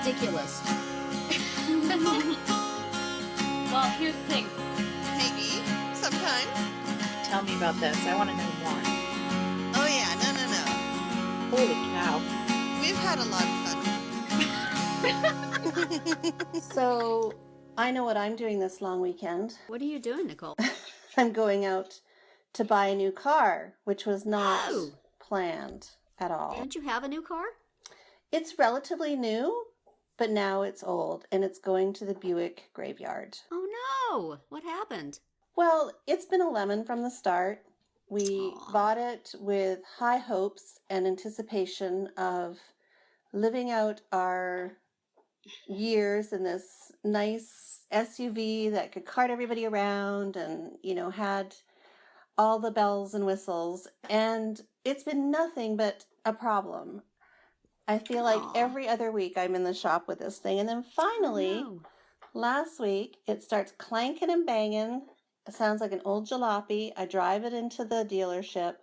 ridiculous. Well, here's the thing. Maybe. Sometimes. Tell me about this. I want to know more. Oh, yeah. No. Holy cow. We've had a lot of fun. So, I know what I'm doing this long weekend. What are you doing, Nicole? I'm going out to buy a new car, which was not planned at all. Don't you have a new car? It's relatively new, but now it's old, and it's going to the Buick graveyard. Oh, no. What happened? Well, it's been a lemon from the start. We bought it with high hopes and anticipation of living out our years in this nice SUV that could cart everybody around and, had all the bells and whistles. And it's been nothing but a problem. I feel like every other week I'm in the shop with this thing. And then finally, last week, it starts clanking and banging. It sounds like an old jalopy. I drive it into the dealership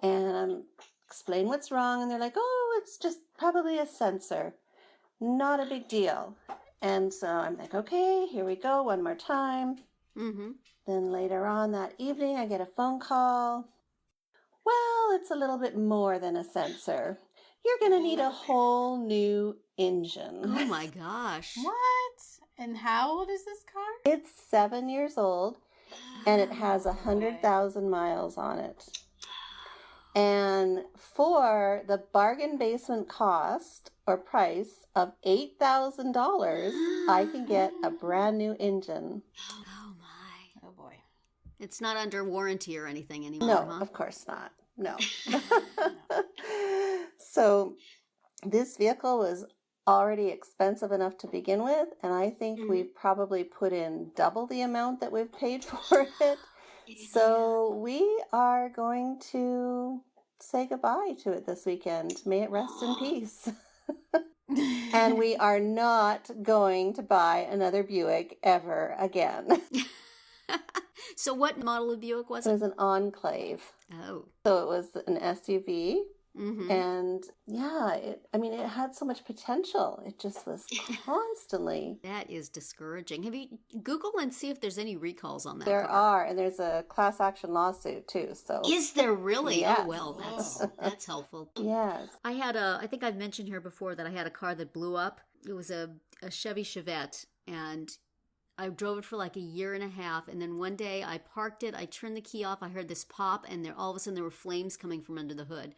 and I'm explain what's wrong. And they're like, oh, it's just probably a sensor. Not a big deal. And so I'm like, okay, here we go. One more time. Mm-hmm. Then later on that evening, I get a phone call. Well, it's a little bit more than a sensor. You're going to need a whole new engine. Oh, my gosh. What? And how old is this car? It's 7 years old, and it has 100,000 miles on it. And for the bargain basement cost or price of $8,000, I can get a brand new engine. Oh, my. Oh, boy. It's not under warranty or anything anymore, No, huh? of course not. No. So this vehicle was already expensive enough to begin with, and I think we've probably put in double the amount that we've paid for it. So we are going to say goodbye to it this weekend. May it rest in peace. And we are not going to buy another Buick ever again. So what model of Buick was It it? was an Enclave. Oh. So it was an SUV. Mm-hmm. And yeah, it had so much potential. It just was constantly. That is discouraging. Have you Google and see if there's any recalls on that There car? are, and there's a class action lawsuit too. So Is there really? Yes. Oh, well, that's helpful. yes. I think I've mentioned here before that I had a car that blew up. It was a Chevy Chevette, and I drove it for like a year and a half, and then one day I parked it, I turned the key off, I heard this pop, and all of a sudden there were flames coming from under the hood.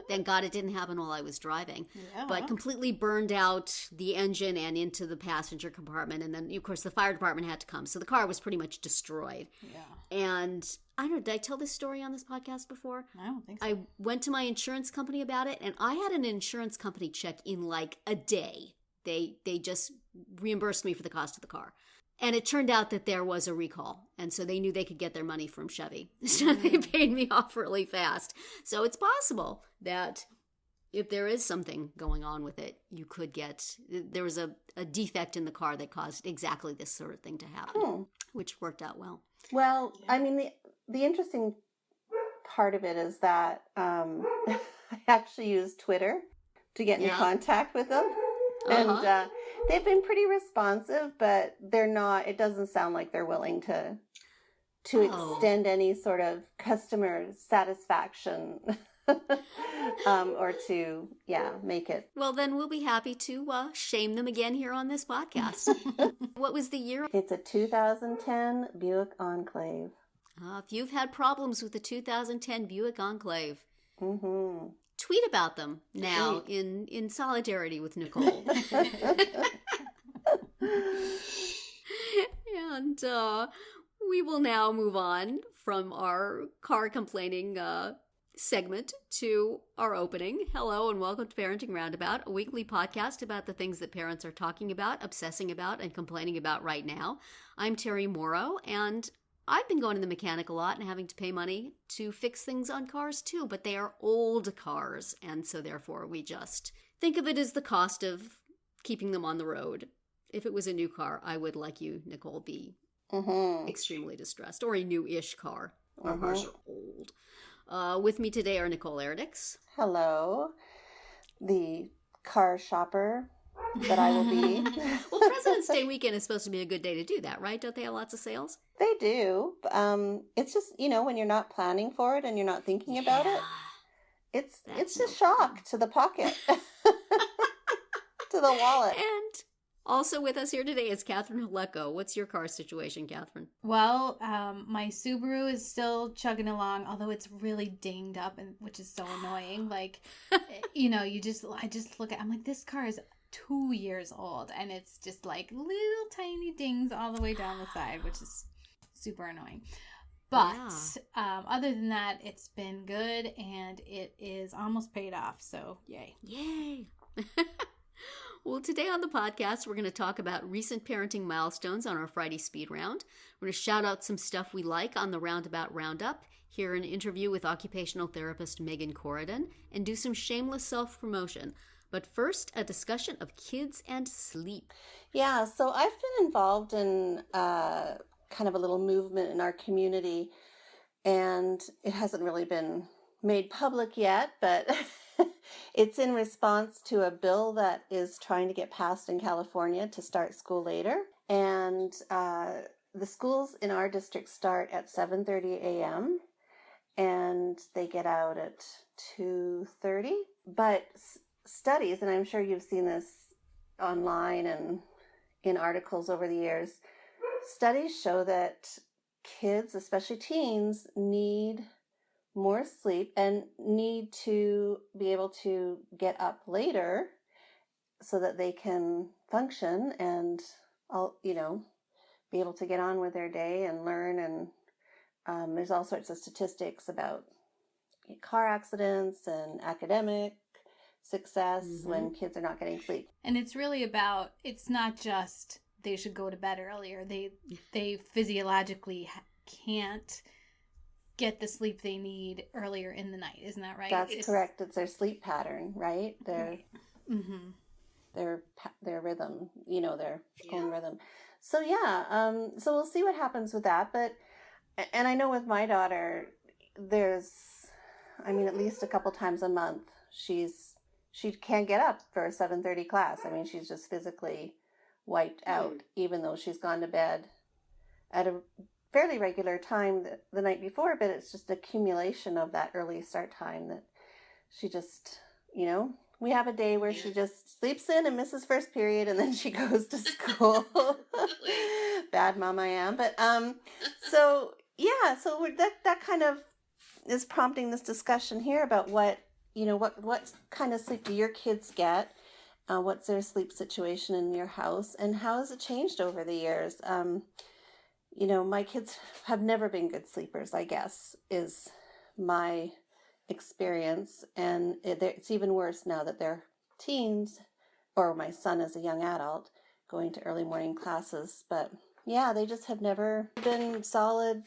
Thank God it didn't happen while I was driving. Yeah. But completely burned out the engine and into the passenger compartment, and then, of course, the fire department had to come. So the car was pretty much destroyed. Yeah. And I don't know, did I tell this story on this podcast before? I don't think so. I went to my insurance company about it, and I had an insurance company check in like a day. They just reimbursed me for the cost of the car. And it turned out that there was a recall. And so they knew they could get their money from Chevy. So they paid me off really fast. So it's possible that if there is something going on with it, you could get, there was a defect in the car that caused exactly this sort of thing to happen, which worked out well. Well, I mean, the interesting part of it is that I actually used Twitter to get in contact with them. And they've been pretty responsive, but they're not, it doesn't sound like they're willing to extend any sort of customer satisfaction or to, make it. Well, then we'll be happy to shame them again here on this podcast. What was the year? It's a 2010 Buick Enclave. If you've had problems with the 2010 Buick Enclave, Mm-hmm. tweet about them now in solidarity with Nicole. And we will now move on from our car complaining segment to our opening. Hello and welcome to Parenting Roundabout, a weekly podcast about the things that parents are talking about, obsessing about, and complaining about right now. I'm Terri Morrow, and I've been going to the mechanic a lot and having to pay money to fix things on cars too, but they are old cars, and so therefore we just think of it as the cost of keeping them on the road. If it was a new car, I would, like you, Nicole, be extremely distressed, or a new-ish car. Our cars are old. With me today are Nicole Erdix. Hello. The car shopper that I will be. Well, President's Day weekend is supposed to be a good day to do that, right? Don't they have lots of sales? They do. It's just, when you're not planning for it and you're not thinking about it, it's That's a shock to the pocket, to the wallet. And also with us here today is Catherine Haleko. What's your car situation, Catherine? Well, my Subaru is still chugging along, although it's really dinged up, and which is so annoying. Like, I just look at, I'm like, this car is 2 years old, and it's just like little tiny dings all the way down the side, which is super annoying. But other than that, it's been good, and it is almost paid off. So yay! Well, today on the podcast, we're going to talk about recent parenting milestones on our Friday speed round. We're going to shout out some stuff we like on the Roundabout Roundup, hear an interview with occupational therapist Meghan Corridan, and do some shameless self-promotion. But first, a discussion of kids and sleep. Yeah, so I've been involved in kind of a little movement in our community, and it hasn't really been made public yet, but it's in response to a bill that is trying to get passed in California to start school later. And the schools in our district start at 7:30 a.m. and they get out at 2:30. But studies, and I'm sure you've seen this online and in articles over the years, studies show that kids, especially teens, need more sleep and need to be able to get up later so that they can function and be able to get on with their day and learn. And there's all sorts of statistics about car accidents and academic success when kids are not getting sleep. And it's really about, it's not just they should go to bed earlier. They physiologically can't get the sleep they need earlier in the night. Isn't that right? That's correct. It's their sleep pattern, right? Their rhythm, their own rhythm. So so we'll see what happens with that. And I know with my daughter, there's, at least a couple times a month, she can't get up for a 7:30 class. She's just physically wiped out, even though she's gone to bed at a fairly regular time the night before, but it's just accumulation of that early start time that she just, we have a day where she just sleeps in and misses first period and then she goes to school. Bad mom I am. But so that kind of is prompting this discussion here about what kind of sleep do your kids get? What's their sleep situation in your house, and how has it changed over the years? My kids have never been good sleepers, I guess, is my experience. And it's even worse now that they're teens, or my son is a young adult going to early morning classes. But yeah, they just have never been solid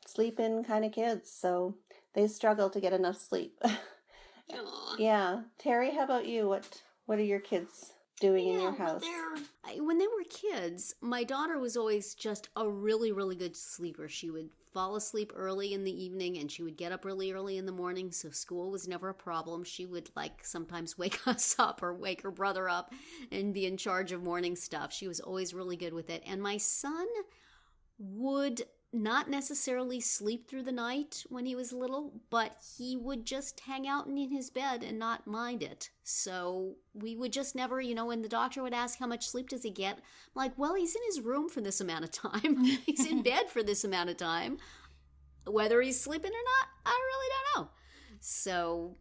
sleep-in kind of kids. So they struggle to get enough sleep. Yeah. Terri, how about you? What are your kids doing in your house? When they were kids, my daughter was always just a really, really good sleeper. She would fall asleep early in the evening and she would get up really early in the morning, so school was never a problem. She would sometimes wake us up or wake her brother up and be in charge of morning stuff. She was always really good with it. And my son would not necessarily sleep through the night when he was little, but he would just hang out in his bed and not mind it. So we would just never, when the doctor would ask how much sleep does he get, I'm like, well, he's in his room for this amount of time. He's in bed for this amount of time. Whether he's sleeping or not, I really don't know. So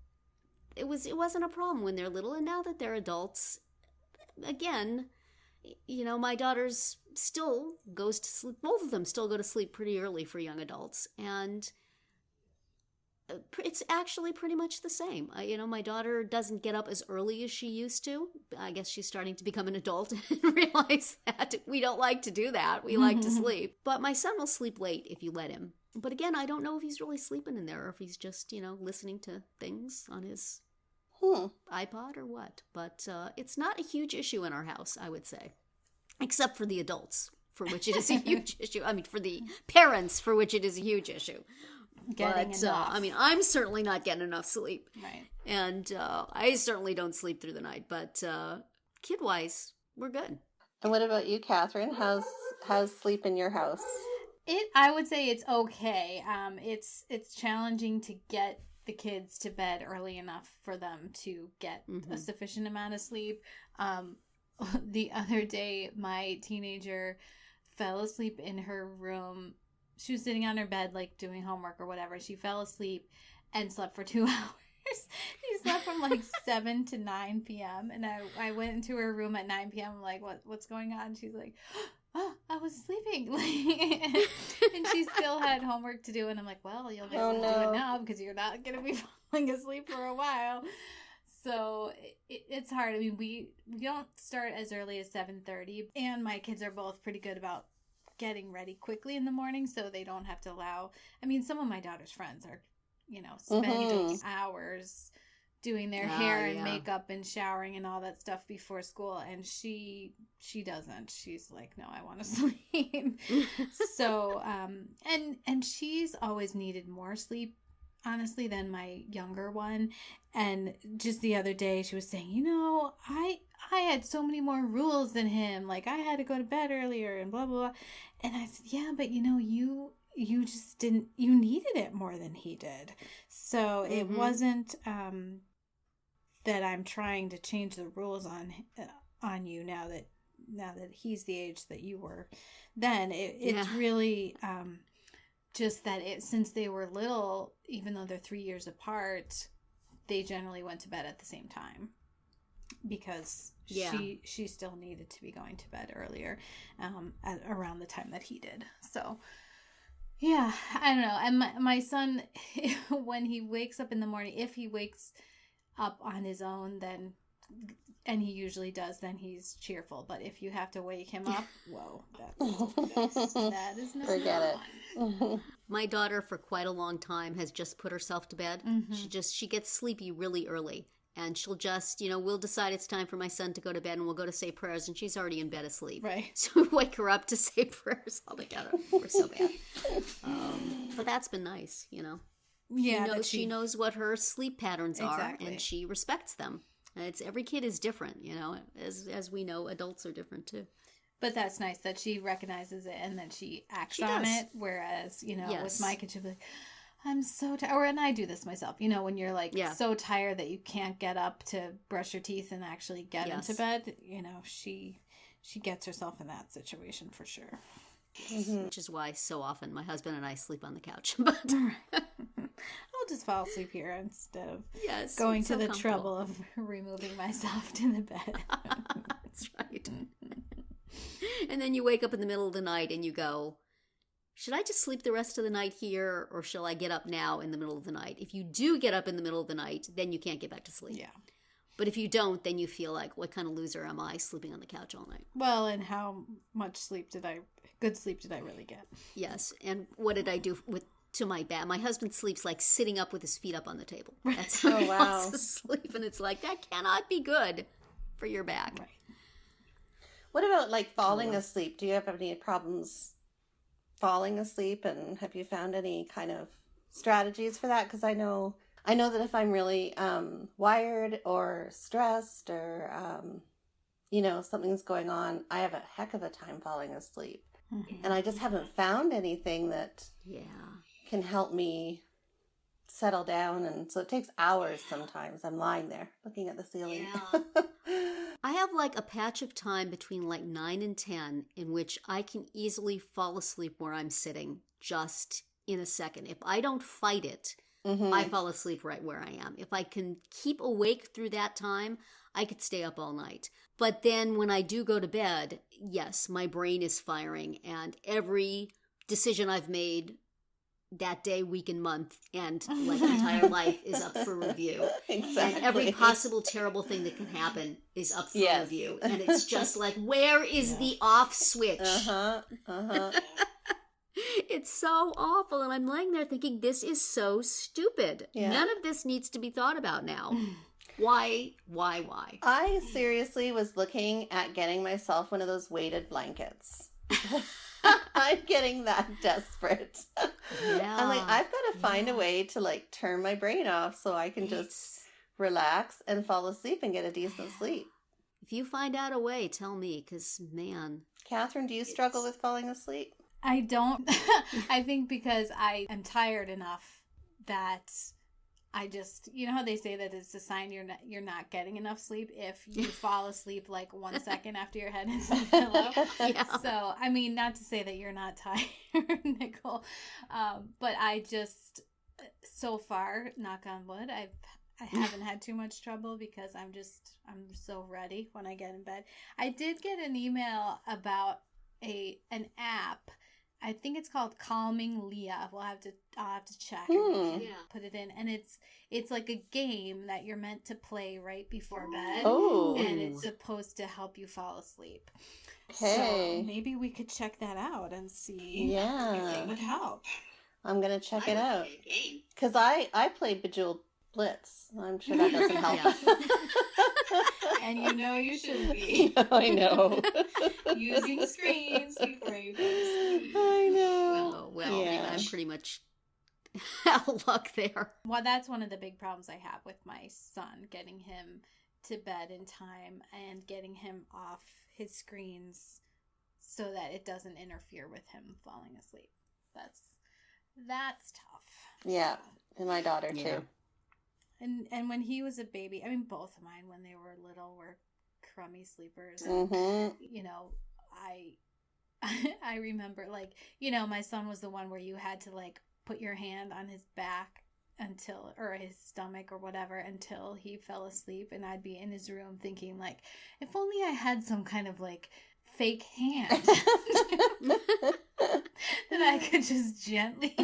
it wasn't a problem when they're little, and now that they're adults, again, my daughter's still goes to sleep. Both of them still go to sleep pretty early for young adults. And it's actually pretty much the same. My daughter doesn't get up as early as she used to. I guess she's starting to become an adult and realize that we don't like to do that. We like to sleep. But my son will sleep late if you let him. But again, I don't know if he's really sleeping in there or if he's just, listening to things on his iPod or what. But it's not a huge issue in our house, I would say. Except for the adults, for which it is a huge issue. For the parents, for which it is a huge issue. I'm certainly not getting enough sleep. Right. And I certainly don't sleep through the night. But kid-wise, we're good. And what about you, Catherine? How's sleep in your house? I would say it's okay. It's challenging to get the kids to bed early enough for them to get a sufficient amount of sleep. The other day, my teenager fell asleep in her room. She was sitting on her bed, like doing homework or whatever. She fell asleep and slept for 2 hours. She slept from like 7 to 9 p.m. And I went into her room at 9 p.m. I'm like, what's going on? She's like, oh, I was sleeping. And she still had homework to do. And I'm like, well, you'll get to do it now because you're not going to be falling asleep for a while. So it's hard. I mean, we don't start as early as 7:30. And my kids are both pretty good about getting ready quickly in the morning so they don't have to allow. I mean, some of my daughter's friends are, spending hours doing their hair and makeup and showering and all that stuff before school, and she doesn't. She's like, no, I want to sleep. So and she's always needed more sleep, honestly, than my younger one. And just the other day she was saying, I had so many more rules than him, like I had to go to bed earlier and blah blah blah. And I said, yeah, but you just didn't, you needed it more than he did. So it wasn't that I'm trying to change the rules on you now that he's the age that you were then. It's really just that since they were little, even though they're 3 years apart, they generally went to bed at the same time because she still needed to be going to bed earlier at around the time that he did. So yeah, I don't know. And my son, when he wakes up in the morning, if he wakes up on his own, then, and he usually does, then he's cheerful. But if you have to wake him up, whoa, that is not forget fun. it. My daughter, for quite a long time, has just put herself to bed. She gets sleepy really early. And she'll just, we'll decide it's time for my son to go to bed and we'll go to say prayers and she's already in bed asleep. Right. So we wake her up to say prayers all together. We're so bad. But that's been nice, Yeah. She knows what her sleep patterns are Exactly. and she respects them. And every kid is different, as we know, adults are different too. But that's nice that she recognizes it and that she acts on it. Whereas, with my kid, she'll be like, I'm so tired. And I do this myself. When you're like so tired that you can't get up to brush your teeth and actually get into bed, she gets herself in that situation for sure. Which is why so often my husband and I sleep on the couch. But I'll just fall asleep here instead of going to the trouble of removing myself to the bed. That's right. And then you wake up in the middle of the night and you go, should I just sleep the rest of the night here or shall I get up now in the middle of the night? If you do get up in the middle of the night, then you can't get back to sleep. Yeah. But if you don't, then you feel like, what kind of loser am I sleeping on the couch all night? Well, and how much good sleep did I really get? Yes. And what did I do to my bed? My husband sleeps like sitting up with his feet up on the table. That's how he falls asleep. And it's like, that cannot be good for your back. Right. What about like falling asleep? Do you have any problems falling asleep, and have you found any kind of strategies for that? Because I know that if I'm really wired or stressed or something's going on, I have a heck of a time falling asleep. And I just haven't found anything that can help me settle down, and so it takes hours sometimes. I'm lying there looking at the ceiling. I have like a patch of time between like 9 and 10 in which I can easily fall asleep where I'm sitting just in a second. If I don't fight it, I fall asleep right where I am. If I can keep awake through that time, I could stay up all night. But then when I do go to bed, yes, my brain is firing and every decision I've made that day, week, and month, and like entire life is up for review. Exactly. And every possible terrible thing that can happen is up for review. And it's just like, where is the off switch? It's so awful. And I'm laying there thinking, this is so stupid. Yeah. None of this needs to be thought about now. Why? I seriously was looking at getting myself one of those weighted blankets. I'm getting that desperate. Yeah. I'm like, I've got to find a way to like turn my brain off so I can just relax and fall asleep and get a decent sleep. If you find out a way, tell me, because, man. Catherine, do you struggle with falling asleep? I don't. I think because I am tired enough that I just, you know how they say that it's a sign you're not getting enough sleep if you fall asleep like 1 second after your head hits the pillow. Yeah. So, I mean, not to say that you're not tired, Nicole, but I just, so far, knock on wood, I haven't had too much trouble because I'm so ready when I get in bed. I did get an email about an app. I think it's called Calming Lia. I'll have to check and put it in. And it's like a game that you're meant to play right before bed. Oh. And it's supposed to help you fall asleep. Okay. So maybe we could check that out and see if it would help. I'm going to check it out. Because I played Bejeweled Blitz. I'm sure that doesn't help. And you know you shouldn't be. I know. Using screens before you go to sleep. I know. Well, Yeah. I'm pretty much out of luck there. Well, that's one of the big problems I have with my son, getting him to bed in time and getting him off his screens so that it doesn't interfere with him falling asleep. That's tough. Yeah, and my daughter Yeah. too. And when he was a baby, I mean, both of mine when they were little were crummy sleepers. Mm-hmm. You know, I remember, like, you know, my son was the one where you had to like put your hand on his back or his stomach or whatever until he fell asleep, and I'd be in his room thinking like, if only I had some kind of like fake hand that I could just gently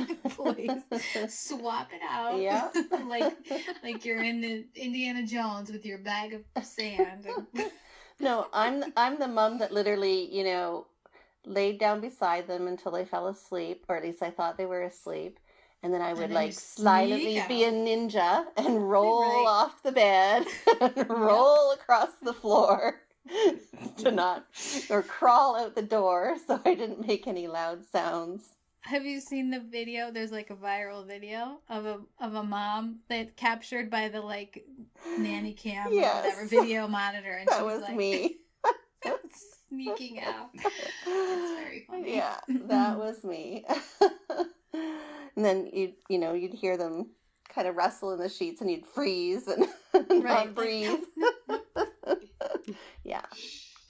swap it out. Yeah. like you're in the Indiana Jones with your bag of sand. No, I'm the mom that literally, you know, laid down beside them until they fell asleep, or at least I thought they were asleep. And then I would like silently be a ninja and roll off the bed and roll across the floor or crawl out the door so I didn't make any loud sounds. Have you seen the video? There's like a viral video of a mom that captured by the like nanny cam or whatever video monitor, and that she's was like, me sneaking out. It's very funny. Yeah, that was me. And then you'd hear them kind of wrestle in the sheets, and you'd freeze and not breathe. Yeah,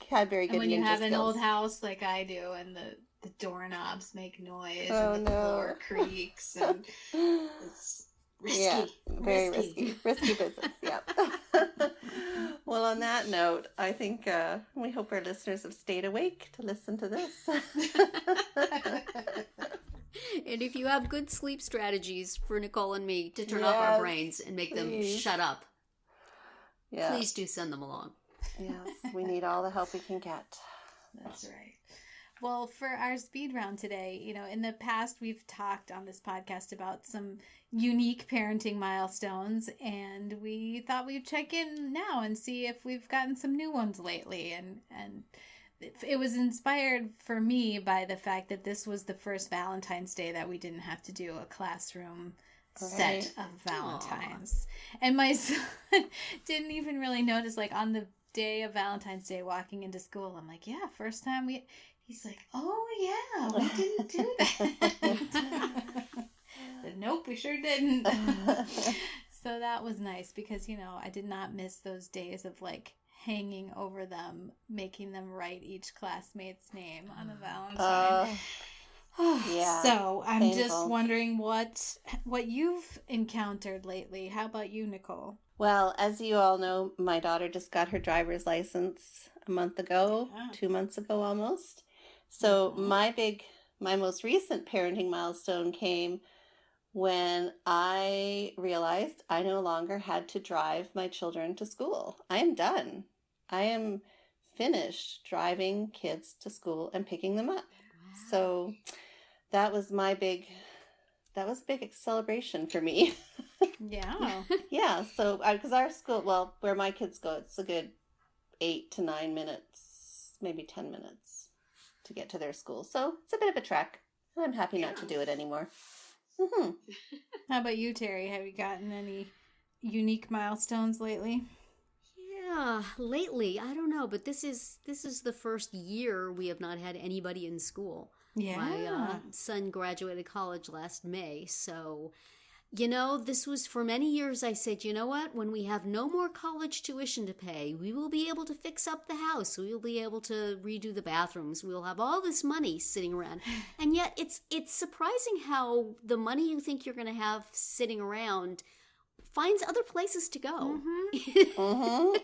had very good. And when you have skills. an old house like I do, and the doorknobs make noise, Oh, and the no. floor creaks, and it's risky. Yeah, very risky business. Yep. Well, on that note, I think we hope our listeners have stayed awake to listen to this. And if you have good sleep strategies for Nicole and me to turn off our brains and make them shut up, please do send them along. Yes, we need all the help we can get. That's right. Well, for our speed round today, you know, in the past we've talked on this podcast about some unique parenting milestones, and we thought we'd check in now and see if we've gotten some new ones lately. And it was inspired for me by the fact that this was the first Valentine's Day that we didn't have to do a classroom set of Valentines. Aww. And my son didn't even really notice, like on the day of Valentine's Day walking into school, I'm like, yeah, first time he's like, oh yeah, we didn't do that. But nope, we sure didn't. So that was nice because, you know, I did not miss those days of like hanging over them, making them write each classmate's name on a Valentine. Yeah. So I'm painful. just wondering what you've encountered lately. How about you, Nicole? Well, as you all know, my daughter just got her driver's license a month ago, 2 months ago almost. So my most recent parenting milestone came when I realized I no longer had to drive my children to school. I am done. I am finished driving kids to school and picking them up. Wow. So that was a big celebration for me. Yeah. Yeah. So, because our school, well, where my kids go, it's a good 8 to 9 minutes, maybe 10 minutes to get to their school. So it's a bit of a trek. And I'm happy not to do it anymore. Mm-hmm. How about you, Terri? Have you gotten any unique milestones lately? Yeah, lately, I don't know, but this is the first year we have not had anybody in school. Yeah. My son graduated college last May, so this was for many years. I said, you know what? When we have no more college tuition to pay, we will be able to fix up the house. We will be able to redo the bathrooms. We'll have all this money sitting around. And yet it's surprising how the money you think you're going to have sitting around finds other places to go. Mm-hmm.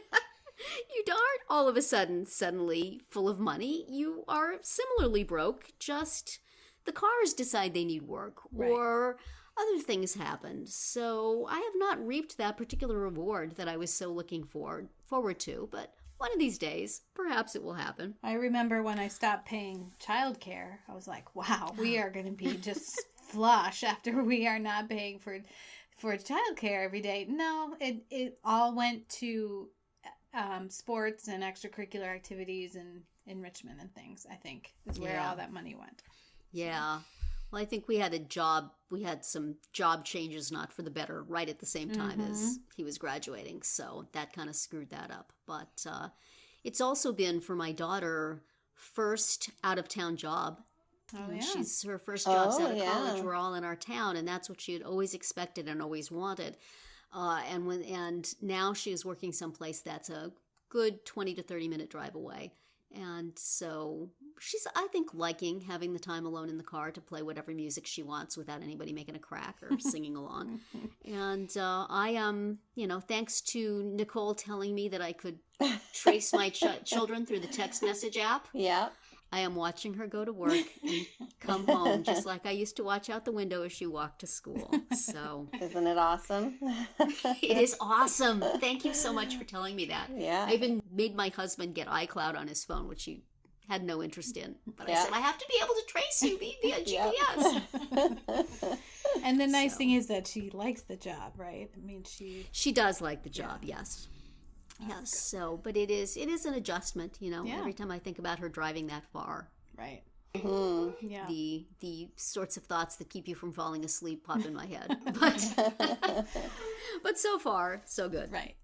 You aren't all of a suddenly full of money. You are similarly broke, just the cars decide they need work, Right. or other things happened. So I have not reaped that particular reward that I was so looking forward to, but one of these days, perhaps it will happen. I remember when I stopped paying childcare, I was like, wow, we are going to be just flush after we are not paying for childcare every day. No, it all went to sports and extracurricular activities and enrichment and things, I think, is where all that money went. Yeah. Well, I think we had some job changes, not for the better, right at the same time as he was graduating. So that kind of screwed that up. But it's also been, for my daughter, first out-of-town job. Oh, yeah. She's her first jobs out of college were all in our town, and that's what she had always expected and always wanted. And now she is working someplace that's a good 20 to 30 minute drive away. And so she's, I think, liking having the time alone in the car to play whatever music she wants without anybody making a crack or singing along. And I am, thanks to Nicole telling me that I could trace my children through the text message app. Yeah. I am watching her go to work and come home just like I used to watch out the window as she walked to school. So Isn't it awesome? it is awesome. Thank you so much for telling me that. Yeah. I even made my husband get iCloud on his phone, which he had no interest in. But I Yeah. said, I have to be able to trace you via GPS. And the nice thing is that she likes the job, right? I mean, She does like the job, yes. Yes, so, but it is an adjustment, every time I think about her driving that far. right. Mm-hmm. Yeah. The sorts of thoughts that keep you from falling asleep pop in my head. But so far, so good. Right.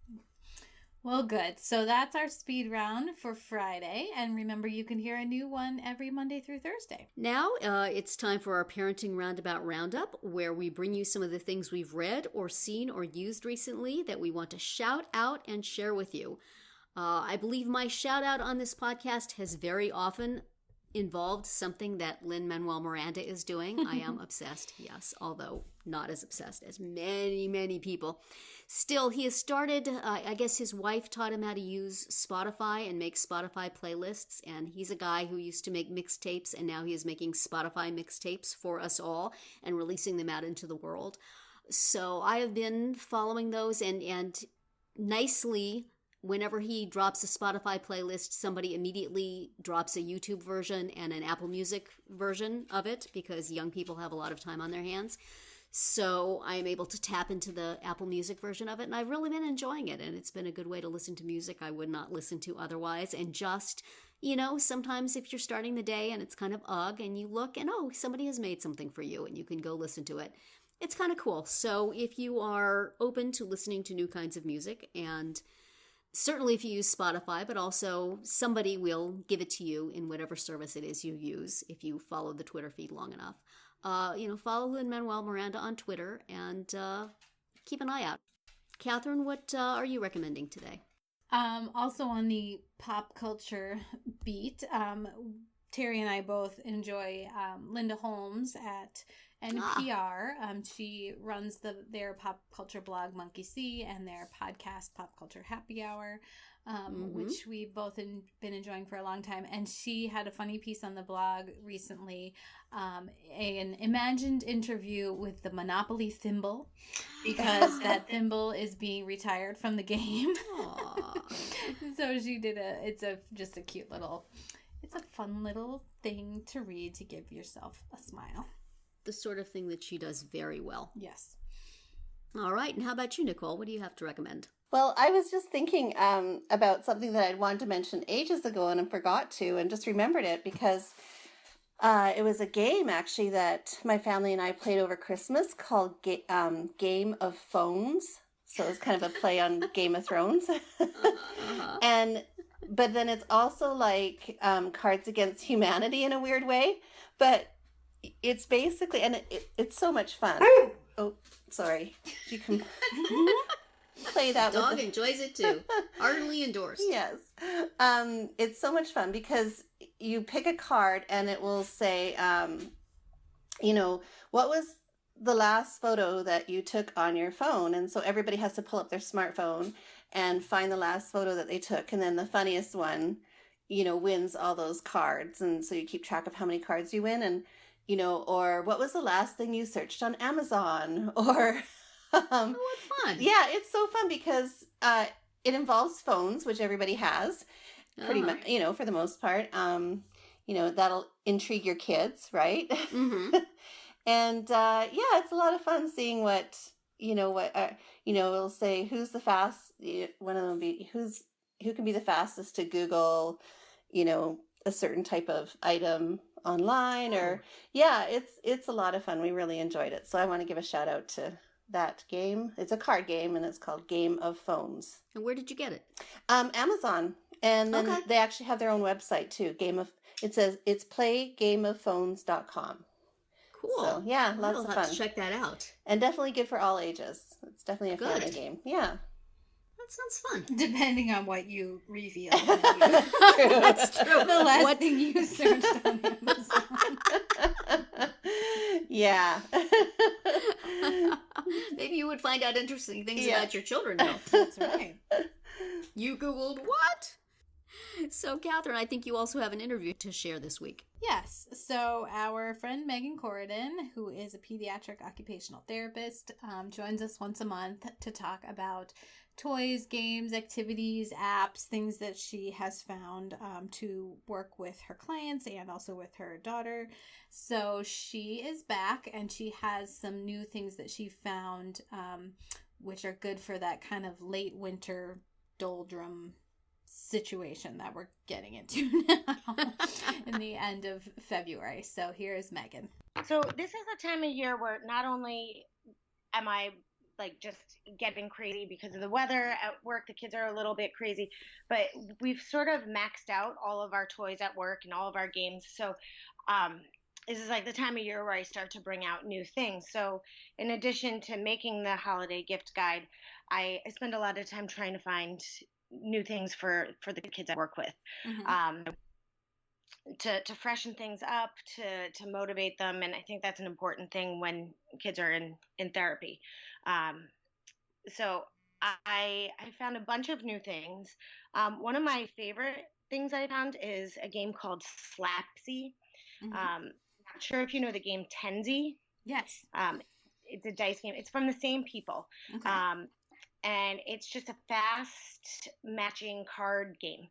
Well, good. So that's our speed round for Friday. And remember, you can hear a new one every Monday through Thursday. Now it's time for our Parenting Roundabout Roundup, where we bring you some of the things we've read or seen or used recently that we want to shout out and share with you. I believe my shout out on this podcast has very often involved something that Lin-Manuel Miranda is doing. I am obsessed, yes, although not as obsessed as many, many people. Still, he has started, I guess his wife taught him how to use Spotify and make Spotify playlists, and he's a guy who used to make mixtapes, and now he is making Spotify mixtapes for us all and releasing them out into the world. So I have been following those, and nicely, whenever he drops a Spotify playlist, somebody immediately drops a YouTube version and an Apple Music version of it, because young people have a lot of time on their hands. So I'm able to tap into the Apple Music version of it, and I've really been enjoying it, and it's been a good way to listen to music I would not listen to otherwise. And just, sometimes if you're starting the day and it's kind of ugh, and you look and, somebody has made something for you, and you can go listen to it. It's kind of cool. So if you are open to listening to new kinds of music, and certainly if you use Spotify, but also somebody will give it to you in whatever service it is you use if you follow the Twitter feed long enough. Follow Lin-Manuel Miranda on Twitter and keep an eye out. Catherine, what are you recommending today? Also on the pop culture beat, Terri and I both enjoy Linda Holmes at NPR. She runs their pop culture blog Monkey See and their podcast Pop Culture Happy Hour, which we've both been enjoying for a long time. And she had a funny piece on the blog recently, an imagined interview with the Monopoly thimble, because that thimble is being retired from the game. So she did it's a fun little thing to read to give yourself a smile. The sort of thing that she does very well. Yes. All right. And how about you, Nicole? What do you have to recommend? Well, I was just thinking about something that I'd wanted to mention ages ago and forgot to, and just remembered it because it was a game actually that my family and I played over Christmas called Game of Phones. So it's kind of a play on Game of Thrones. Uh-huh. But then it's also like Cards Against Humanity in a weird way. But it's basically, and it's so much fun. Oh, sorry. You can play that Dog with enjoys it too. Heartily endorsed. Yes. It's so much fun because you pick a card and it will say, what was the last photo that you took on your phone? And so everybody has to pull up their smartphone and find the last photo that they took. And then the funniest one, wins all those cards. And so you keep track of how many cards you win. And, or what was the last thing you searched on Amazon? Or, Oh, what fun. yeah, it's so fun because it involves phones, which everybody has pretty much, for the most part. That'll intrigue your kids, right? Mm-hmm. And it's a lot of fun seeing what it'll say who's the fast. One of them will be who can be the fastest to Google, a certain type of item online, or it's a lot of fun. We really enjoyed it, so I want to give a shout out to that game. It's a card game, and it's called Game of Phones. And where did you get it? Amazon, and then Okay. they actually have their own website too. It says it's playgameofphones.com. Cool. So yeah, Well, lots I'll of have fun. to check that out. And definitely good for all ages. It's definitely a Good. family game. Yeah. That sounds fun. Depending on what you reveal. That's true. The last What- thing you searched on Amazon. Yeah. Maybe you would find out interesting things Yeah. about your children, though. That's right. You Googled what? So, Catherine, I think you also have an interview to share this week. Yes. So our friend Meghan Corridan, who is a pediatric occupational therapist, joins us once a month to talk about toys, games, activities, apps, things that she has found to work with her clients and also with her daughter. So she is back and she has some new things that she found, which are good for that kind of late winter doldrum situation that we're getting into now in the end of February. So here's Meghan. So this is a time of year where not only am I like just getting crazy because of the weather at work, the kids are a little bit crazy, but we've sort of maxed out all of our toys at work and all of our games. So this is like the time of year where I start to bring out new things. So in addition to making the holiday gift guide, I spend a lot of time trying to find new things for the kids I work with. Mm-hmm. To freshen things up, to motivate them, and I think that's an important thing when kids are in therapy. So I found a bunch of new things. One of my favorite things I found is a game called Slapsy. Mm-hmm. Not sure if you know the game Tenzi. Yes. It's a dice game. It's from the same people. Okay. And it's just a fast matching card game.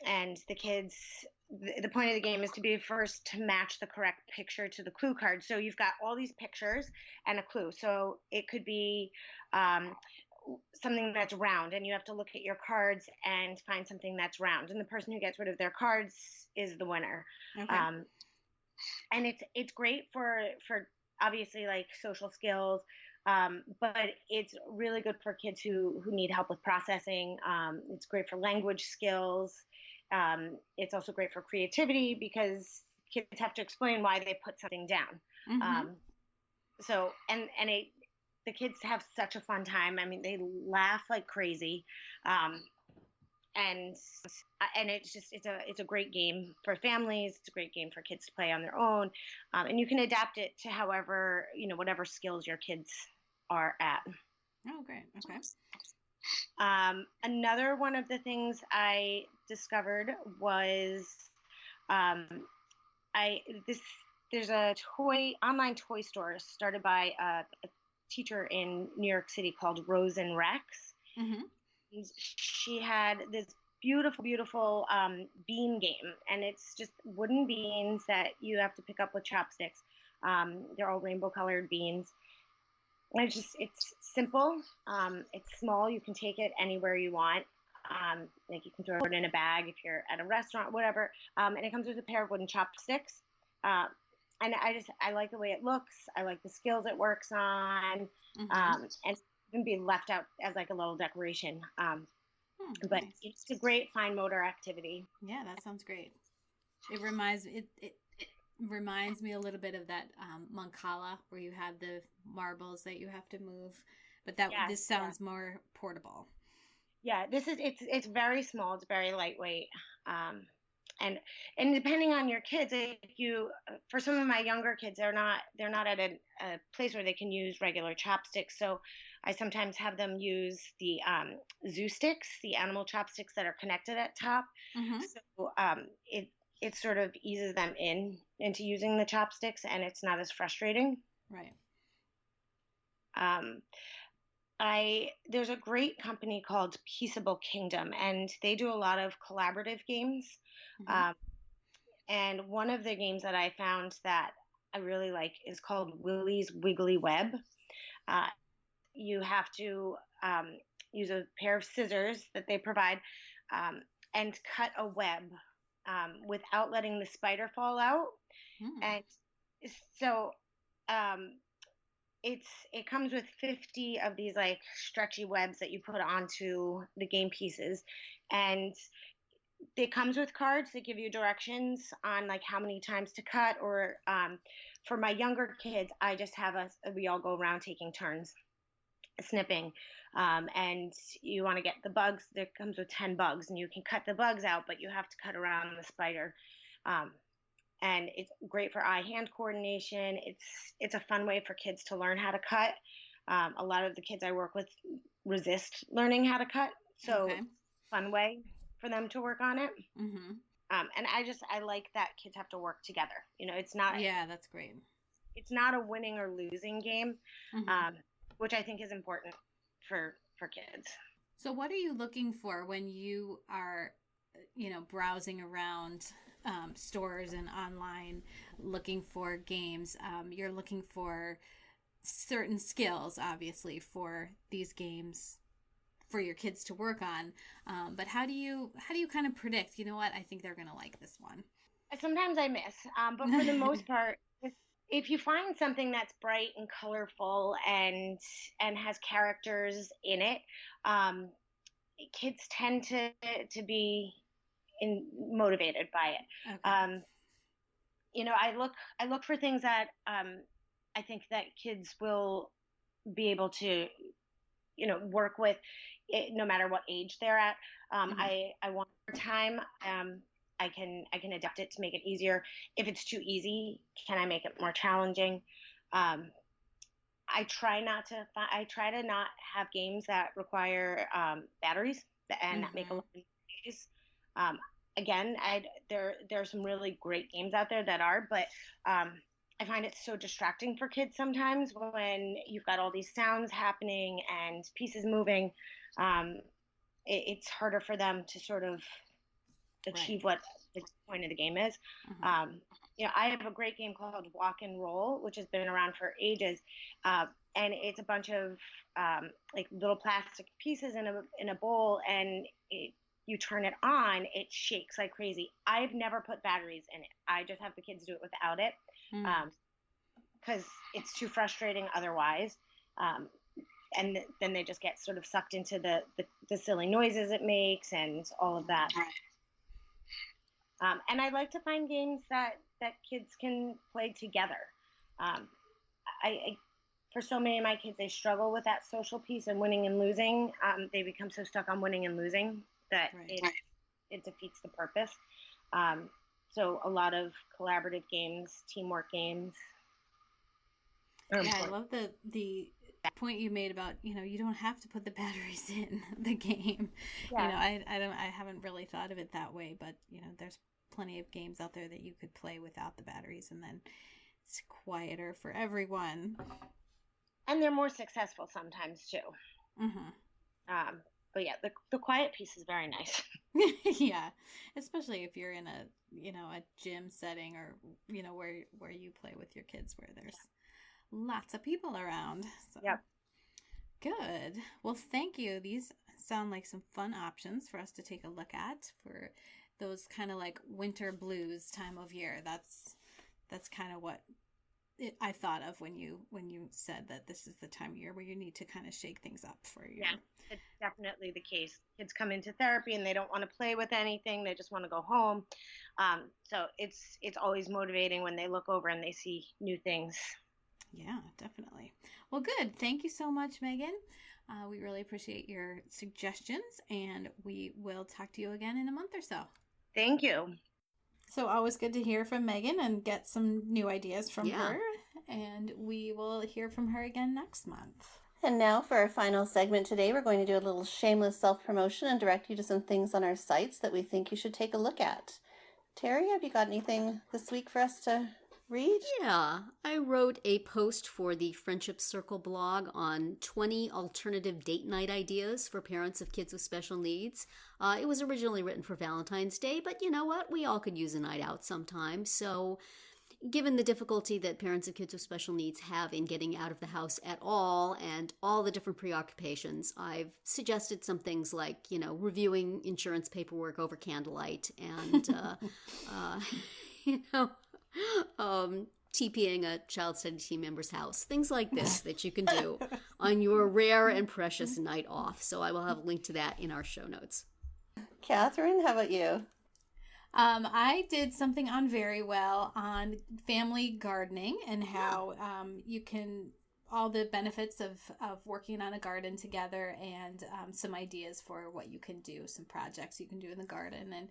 And the kids, the point of the game is to be first to match the correct picture to the clue card. So you've got all these pictures and a clue. So it could be something that's round, and you have to look at your cards and find something that's round. And the person who gets rid of their cards is the winner. Okay. And it's great for obviously like social skills. But it's really good for kids who need help with processing. It's great for language skills. It's also great for creativity because kids have to explain why they put something down. Mm-hmm. The kids have such a fun time. I mean, they laugh like crazy. And it's a great game for families. It's a great game for kids to play on their own. And you can adapt it to however, whatever skills your kids are at. Oh, great. Okay. Another one of the things I discovered was there's a online toy store started by a teacher in New York City called Rose and Rex. Mm-hmm. She had this beautiful bean game, and it's just wooden beans that you have to pick up with chopsticks. They're all rainbow colored beans. And it's simple. It's small. You can take it anywhere you want. Like you can throw it in a bag if you're at a restaurant, whatever. And it comes with a pair of wooden chopsticks. And I like the way it looks. I like the skills it works on. Mm-hmm. And even be left out as like a little decoration. But Nice. it's a great fine motor activity. Yeah, that sounds great. It reminds me a little bit of that Mancala, where you have the marbles that you have to move, but this sounds more portable. Yeah, it's very small. It's very lightweight. And depending on your kids, for some of my younger kids, they're not at a place where they can use regular chopsticks. So I sometimes have them use the zoo sticks, the animal chopsticks that are connected at top. Mm-hmm. So it sort of eases them into using the chopsticks, and it's not as frustrating. Right. There's a great company called Peaceable Kingdom, and they do a lot of collaborative games. Mm-hmm. And one of the games that I found that I really like is called Willie's Wiggly Web. You have to use a pair of scissors that they provide and cut a web without letting the spider fall out. And so it comes with 50 of these like stretchy webs that you put onto the game pieces, and it comes with cards that give you directions on like how many times to cut, or for my younger kids, I just have we all go around taking turns snipping, and you want to get the bugs. There comes with 10 bugs, and you can cut the bugs out, but you have to cut around the spider. And it's great for eye-hand coordination. It's a fun way for kids to learn how to cut. A lot of the kids I work with resist learning how to cut, so fun way for them to work on it. Mm-hmm. And I like that kids have to work together. It's not. Yeah, that's great. It's not a winning or losing game, which I think is important for kids. So what are you looking for when you are, browsing around stores and online looking for games? You're looking for certain skills, obviously, for these games for your kids to work on. But how do you kind of predict, I think they're going to like this one? Sometimes I miss, but for the most part, if you find something that's bright and colorful and has characters in it, kids tend to be motivated by it. Okay. I look for things that I think that kids will be able to work with, no matter what age they're at. I want more time. I can adapt it to make it easier. If it's too easy, can I make it more challenging? I try to not have games that require batteries and that make a lot of noise. Again, there are some really great games out there that are, but I find it so distracting for kids sometimes when you've got all these sounds happening and pieces moving. It's harder for them to sort of achieve what the point of the game is. I have a great game called Walk and Roll, which has been around for ages, and it's a bunch of like little plastic pieces in a bowl, and you turn it on, it shakes like crazy. I've never put batteries in it. I just have the kids do it without it, because it's too frustrating otherwise. And then they just get sort of sucked into the silly noises it makes and all of that. And I like to find games that kids can play together. For so many of my kids, they struggle with that social piece and winning and losing. They become so stuck on winning and losing that it defeats the purpose. So a lot of collaborative games, teamwork games. I love the point you made about, you don't have to put the batteries in the game. I haven't really thought of it that way, but there's plenty of games out there that you could play without the batteries, and then it's quieter for everyone. And they're more successful sometimes too. But yeah, the quiet piece is very nice. Yeah, especially if you're in a gym setting, or where you play with your kids, where there's lots of people around. So. Yep. Good. Well, thank you. These sound like some fun options for us to take a look at for those kind of like winter blues time of year. That's kind of what I thought of when you said that this is the time of year where you need to kind of shake things up for you. Yeah, it's definitely the case. Kids come into therapy and they don't want to play with anything. They just want to go home. So it's always motivating when they look over and they see new things. Yeah, definitely. Well, good. Thank you so much, Megan. We really appreciate your suggestions, and we will talk to you again in a month or so. Thank you. So always good to hear from Megan and get some new ideas from her. And we will hear from her again next month. And now for our final segment today, we're going to do a little shameless self-promotion and direct you to some things on our sites that we think you should take a look at. Terri, have you got anything this week for us to read? Yeah, I wrote a post for the Friendship Circle blog on 20 alternative date night ideas for parents of kids with special needs. It was originally written for Valentine's Day, but you know what? We all could use a night out sometime. So given the difficulty that parents of kids with special needs have in getting out of the house at all and all the different preoccupations, I've suggested some things like, reviewing insurance paperwork over candlelight and, TPing a child study team member's house. Things like this that you can do on your rare and precious night off. So I will have a link to that in our show notes. Catherine, how about you? I did something on Very Well on family gardening and how you can, all the benefits of working on a garden together and some ideas for what you can do, some projects you can do in the garden. And,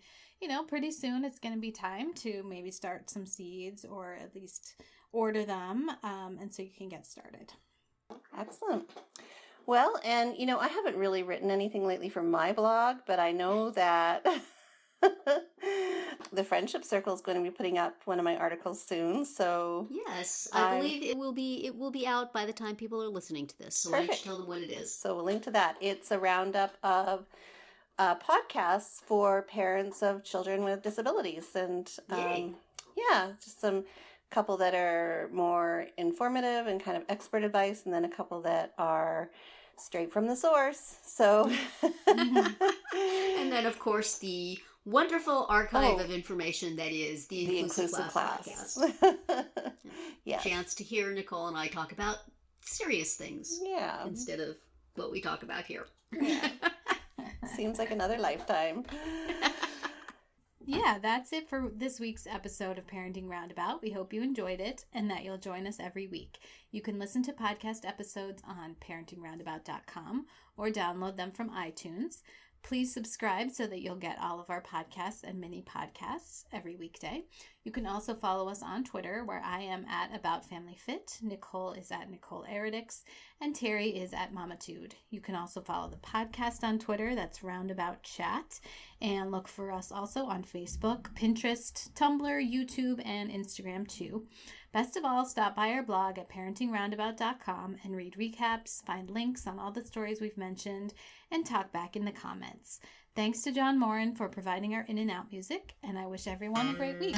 pretty soon it's going to be time to maybe start some seeds or at least order them. And so you can get started. Excellent. Well, and, I haven't really written anything lately for my blog, but I know that the Friendship Circle is going to be putting up one of my articles soon. So yes, I believe it will be out by the time people are listening to this. So why don't you tell them what it is? So we'll link to that. It's a roundup of podcasts for parents of children with disabilities, and just some couple that are more informative and kind of expert advice, and then a couple that are straight from the source. So, and then of course the wonderful archive of information that is the Inclusive Class podcast. Yes. Chance to hear Nicole and I talk about serious things instead of what we talk about here. Yeah. Seems like another lifetime. Yeah, that's it for this week's episode of Parenting Roundabout. We hope you enjoyed it and that you'll join us every week. You can listen to podcast episodes on parentingroundabout.com or download them from iTunes. Please subscribe so that you'll get all of our podcasts and mini podcasts every weekday. You can also follow us on Twitter, where I am at AboutFamilyFit, Nicole is at Nicole Eridix, and Terri is at Mamatude. You can also follow the podcast on Twitter, that's Roundabout Chat, and look for us also on Facebook, Pinterest, Tumblr, YouTube, and Instagram too. Best of all, stop by our blog at parentingroundabout.com and read recaps, find links on all the stories we've mentioned, and talk back in the comments. Thanks to John Morin for providing our in and out music, and I wish everyone a great week.